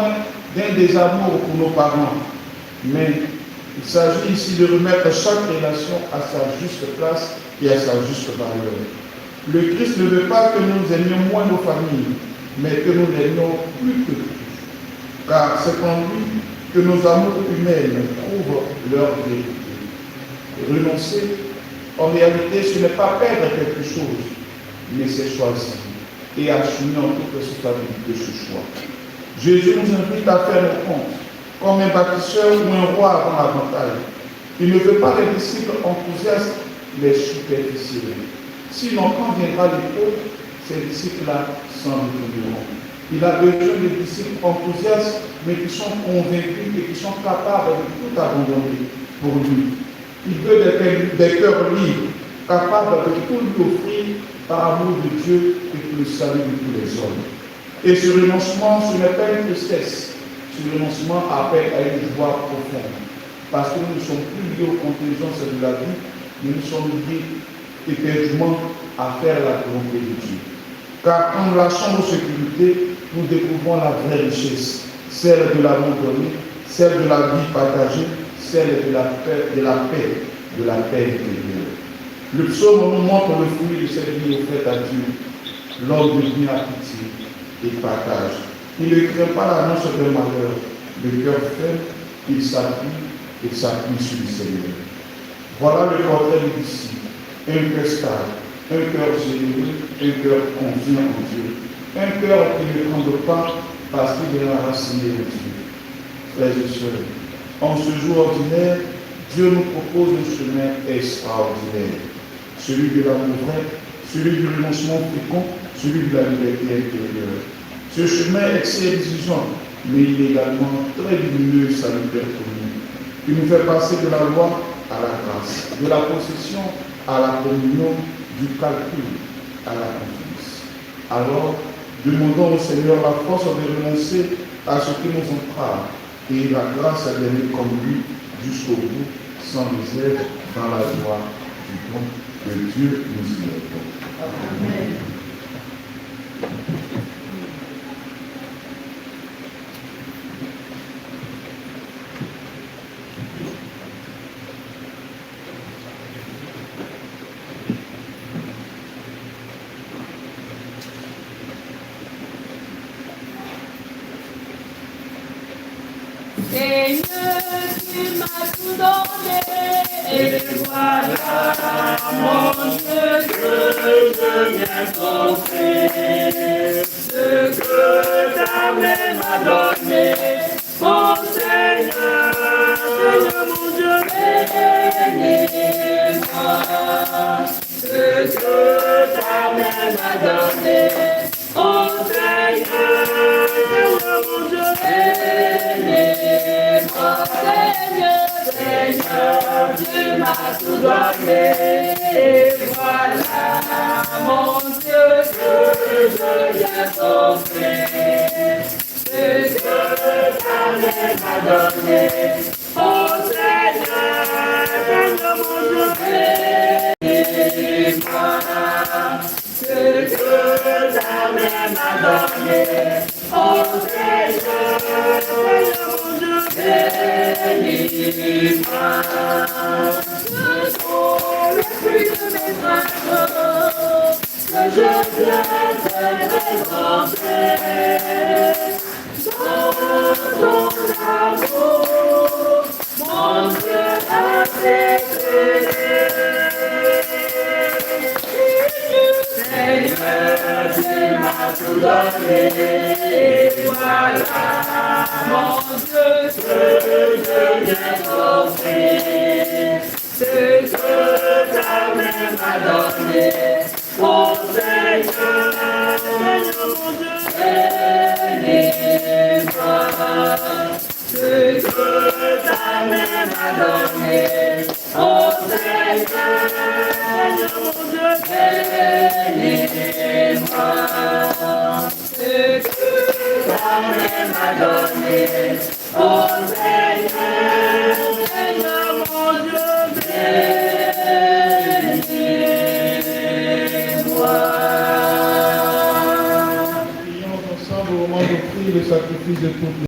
d'un désamour pour nos parents, mais il s'agit ici de remettre chaque relation à sa juste place et à sa juste valeur. Le Christ ne veut pas que nous aimions moins nos familles, mais que nous l'aimions plus que tout. Car c'est en lui que nos amours humains trouvent leur vérité. Renoncer, en réalité, ce n'est pas perdre quelque chose, mais c'est choisir et assumer en toute responsabilité ce choix. Jésus nous invite à faire nos comptes, comme un bâtisseur ou un roi avant la bataille. Il ne veut pas des disciples enthousiastes, mais superficiels. Sinon, quand viendra l'épreuve, ces disciples-là s'en retourneront. Il a besoin de disciples enthousiastes, mais qui sont convaincus et qui sont capables de tout abandonner pour lui. Il veut des cœurs libres, capables de tout lui offrir par amour de Dieu et pour le salut de tous les hommes. Et ce renoncement, ce n'est pas une tristesse. Ce renoncement appelle à une joie profonde. Parce que nous ne sommes plus liés aux contingences de la vie, mais nous sommes liés éperdument à faire la volonté de Dieu. Car en lâchant nos sécurités, nous découvrons la vraie richesse, celle de l'amour donné, celle de la vie partagée, celle de la paix, de la paix intérieure. Le psaume nous montre le fruit de cette vie offerte à Dieu. L'homme devient à pitié et partage. Il ne craint pas l'annonce d'un malheur. Le cœur ferme, il s'appuie sur le Seigneur. Voilà le portrait du disciple. Un cœur stable, un cœur généreux, un cœur confiant en Dieu. Un cœur qui ne tremble pas parce qu'il est enraciné en Dieu. Frères et sœurs, en ce jour ordinaire, Dieu nous propose un chemin extraordinaire. Celui de l'amour vrai, celui du renoncement fécond, celui de la liberté intérieure. Ce chemin est si exigeant, mais il est également très lumineux et salutaire pour nous. Il nous fait passer de la loi à la grâce, de la possession à la communion, du calcul à la confiance. Alors, demandons au Seigneur la force de renoncer à ce qui nous entrave et la grâce d'aimer comme lui jusqu'au bout, sans réserve, dans la joie du don que Dieu nous y accorde. Amen. Seigneur, tu m'as tout donné, et voilà, mon Dieu, que je viens t'offrir. Ce que ta main m'a donné, mon Seigneur, Seigneur mon Dieu, bénis-moi. Ce que ta main m'a donné, mon Seigneur, Seigneur mon Dieu, bénis-moi. Seigneur, tu m'as tout donné, et voilà, mon Dieu, que je viens t'offrir. Ce que ta main m'a donné, oh Seigneur, Seigneur mon Dieu, bénis-moi. Ce que ta main m'a donné, oh Seigneur, Seigneur mon Dieu, bénis-moi. Ce sont les fruits de mes mains que je viens te présenter. Dans ton amour, mon Dieu a été. Seigneur, tu m'as tout donné, et voilà, mon Dieu, que je viens t'offrir. Ce que ta main m'a donné, oh Seigneur, Seigneur mon Dieu, bénis-moi. Ce que ta main m'a donné, oh Seigneur, Seigneur mon Dieu, bénis-moi. Ce que ta main m'a donné, oh Seigneur, Seigneur mon Dieu, bénis-moi. Prions ensemble au moment d'offrir le sacrifice de toutes les